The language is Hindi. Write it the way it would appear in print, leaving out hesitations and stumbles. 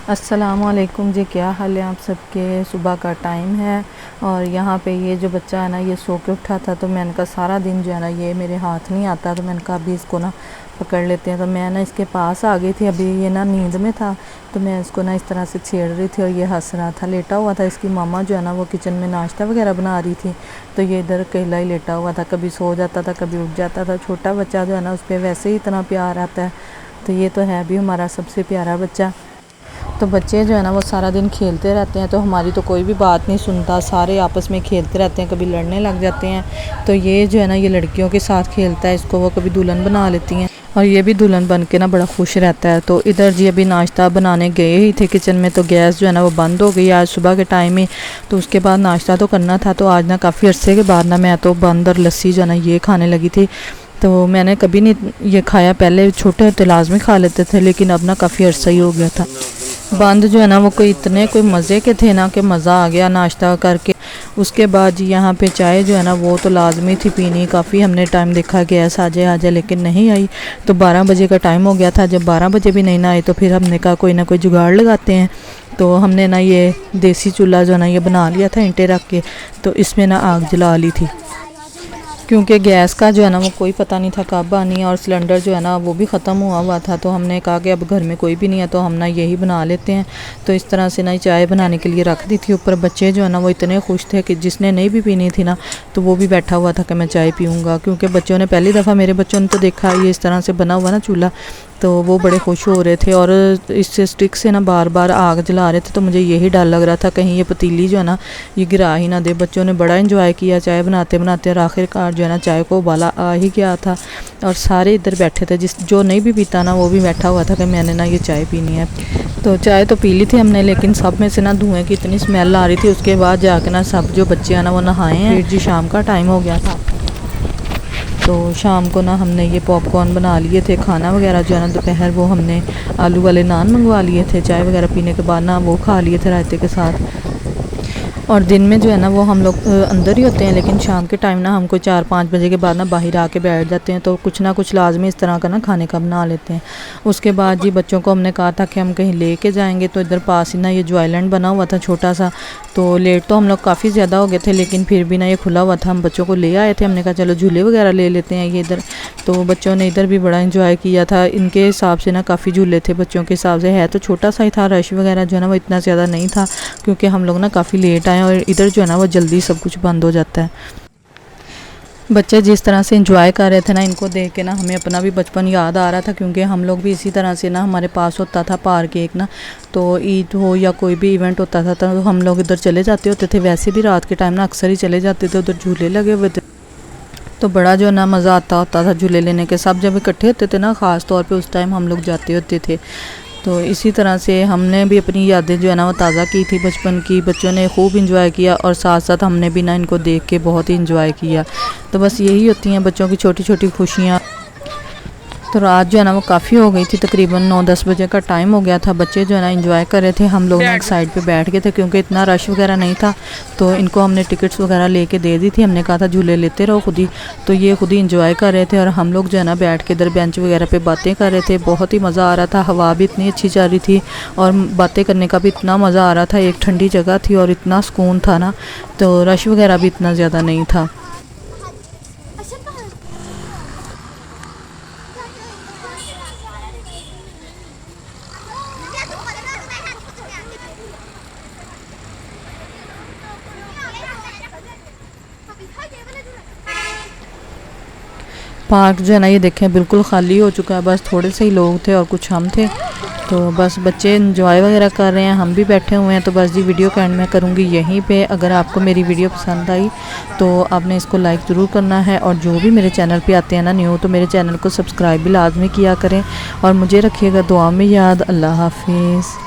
अस्सलामुअलैकुम जी, क्या हाल है आप सबके। सुबह का टाइम है और यहाँ पे ये जो बच्चा है ना, ये सो के उठा था तो मैंने कहा सारा दिन जो है ना ये मेरे हाथ नहीं आता, तो मैंने कहा अभी इसको ना पकड़ लेते हैं। तो मैं ना इसके पास आ गई थी, अभी ये ना नींद में था तो मैं इसको ना इस तरह से छेड़ रही थी और ये हंस रहा था। लेटा हुआ था, इसकी मामा जो है ना वो किचन में नाश्ता वगैरह बना रही थी, तो ये इधर अकेला ही लेटा हुआ था। कभी सो जाता था, कभी उठ जाता था। छोटा बच्चा जो है ना उस पर वैसे ही इतना प्यार आता है, तो ये तो है भी हमारा सबसे प्यारा बच्चा। तो बच्चे जो है ना वो सारा दिन खेलते रहते हैं, तो हमारी तो कोई भी बात नहीं सुनता, सारे आपस में खेलते रहते हैं, कभी लड़ने लग जाते हैं। तो ये जो है ना ये लड़कियों के साथ खेलता है, इसको वो कभी दुल्हन बना लेती हैं और ये भी दुल्हन बन के ना बड़ा खुश रहता है। तो इधर जी अभी नाश्ता बनाने गए ही थे किचन में, तो गैस जो है ना वो बंद हो गई आज सुबह के टाइम में। तो उसके बाद नाश्ता तो करना था, तो आज ना काफ़ी अरसे के बाद ना मैं तो बंद और लस्सी जो है ना ये खाने लगी थी। तो मैंने कभी नहीं ये खाया, पहले छोटे होते लाजमी खा लेते थे, लेकिन अब ना काफ़ी अरसा ही हो गया था। बंद जो है ना वो कोई मज़े के थे ना कि मज़ा आ गया नाश्ता करके। उसके बाद जी यहाँ पे चाय जो है ना वो तो लाजमी थी पीनी। काफ़ी हमने टाइम देखा गैस आ जाए लेकिन नहीं आई। तो 12 बजे का टाइम हो गया था। जब 12 बजे भी नहीं ना आई तो फिर हमने कहा कोई ना कोई जुगाड़ लगाते हैं। तो हमने ना ये देसी चूल्हा जो है ना ये बना लिया था ईंटें रख के, तो इसमें ना आग जला ली थी, क्योंकि गैस का जो है ना वो कोई पता नहीं था कब आनी है और सिलेंडर जो है ना वो भी ख़त्म हुआ था। तो हमने कहा कि अब घर में कोई भी नहीं है तो हम ना यही बना लेते हैं। तो इस तरह से ना चाय बनाने के लिए रख दी थी ऊपर। बच्चे जो है ना वो इतने खुश थे कि जिसने नहीं भी पीनी थी ना तो वो भी बैठा हुआ था कि मैं चाय पीऊँगा, क्योंकि बच्चों ने पहली दफ़ा, मेरे बच्चों ने तो देखा ये इस तरह से बना हुआ ना चूल्हा, तो वो बड़े खुश हो रहे थे और इससे स्टिक से ना बार बार आग जला रहे थे। तो मुझे यही डर लग रहा था कहीं ये पतीली जो है ना ये गिरा ही ना दे। बच्चों ने बड़ा एंजॉय किया चाय बनाते बनाते और आखिरकार जो है ना चाय को उबाला आ ही गया था और सारे इधर बैठे थे। जो नहीं भी पीता ना वो भी बैठा हुआ था कि मैंने ना ये चाय पीनी है। तो चाय तो पी ली थी हमने, लेकिन सब में से ना धुएँ की इतनी स्मेल आ रही थी। उसके बाद जाके ना सब जो बच्चे हैं ना वो नहाए हैं। फिर जी शाम का टाइम हो गया था, तो शाम को ना हमने ये पॉपकॉर्न बना लिए थे। खाना वगैरह जो है ना दोपहर वो हमने आलू वाले नान मंगवा लिए थे। चाय वगैरह पीने के बाद ना वो खा लिए थे रायते के साथ। और दिन में जो है ना वो हम लोग अंदर ही होते हैं, लेकिन शाम के टाइम ना हमको 4-5 बजे के बाद ना बाहर आके बैठ जाते हैं, तो कुछ ना कुछ लाजमी इस तरह का ना खाने का बना लेते हैं। उसके बाद जी बच्चों को हमने कहा था कि हम कहीं लेके जाएंगे, तो इधर पास ही ना ये जो आइलैंड बना हुआ था छोटा सा। तो लेट तो हम लोग काफ़ी ज़्यादा हो गए थे, लेकिन फिर भी ना ये खुला हुआ था, हम बच्चों को ले आए थे। हमने कहा चलो झूले वगैरह ले लेते हैं ये इधर। तो बच्चों ने इधर भी बड़ा इंजॉय किया था। इनके हिसाब से ना काफ़ी झूले थे बच्चों के हिसाब से, है तो छोटा सा ही था। रश वगैरह जो है ना वो इतना ज़्यादा नहीं था, क्योंकि हम लोग ना काफ़ी लेट आए और इधर जो है ना वो जल्दी सब कुछ बंद हो जाता है। बच्चे जिस तरह से एंजॉय कर रहे थे ना, इनको देख के ना हमें अपना भी बचपन याद आ रहा था, क्योंकि हम लोग भी इसी तरह से ना हमारे पास होता था पार्क एक ना, तो ईद हो या कोई भी इवेंट होता था तो हम लोग इधर चले जाते होते थे। वैसे भी रात के टाइम ना अक्सर ही चले जाते थे, उधर झूले लगे हुए थे, तो बड़ा जो ना मज़ा आता होता था झूले लेने के। सब जब इकट्ठे होते थे ना, ख़ास तौर पे उस टाइम हम लोग जाते होते थे। तो इसी तरह से हमने भी अपनी यादें जो है ना वो ताज़ा की थी बचपन की। बच्चों ने खूब इंजॉय किया और साथ साथ हमने भी ना इनको देख के बहुत ही इंजॉय किया। तो बस यही होती हैं बच्चों की छोटी छोटी खुशियाँ। तो रात जो है ना वो काफ़ी हो गई थी, तकरीबन 9-10 बजे का टाइम हो गया था। बच्चे जो है ना एंजॉय कर रहे थे, हम लोग ना एक साइड पे बैठ गए थे, क्योंकि इतना रश वगैरह नहीं था। तो इनको हमने टिकट्स वगैरह लेके दे दी थी, हमने कहा था झूले लेते रहो खुद ही। तो ये खुद ही एंजॉय कर रहे थे और हम लोग जो है ना बैठ के इधर बेंच वगैरह पे बातें कर रहे थे। बहुत ही मज़ा आ रहा था, हवा भी इतनी अच्छी चल रही थी और बातें करने का भी इतना मज़ा आ रहा था। एक ठंडी जगह थी और इतना सुकून था ना, तो रश वगैरह भी इतना ज़्यादा नहीं था। पार्क जो है ना ये देखें बिल्कुल खाली हो चुका है, बस थोड़े से ही लोग थे और कुछ हम थे। तो बस बच्चे एंजॉय वगैरह कर रहे हैं, हम भी बैठे हुए हैं। तो बस जी वीडियो का एंड मैं करूँगी यहीं पे। अगर आपको मेरी वीडियो पसंद आई तो आपने इसको लाइक ज़रूर करना है, और जो भी मेरे चैनल पे आते हैं ना न्यू, तो मेरे चैनल को सब्सक्राइब भी लाजमी किया करें और मुझे रखिएगा दुआ में याद। अल्लाह हाफिज़।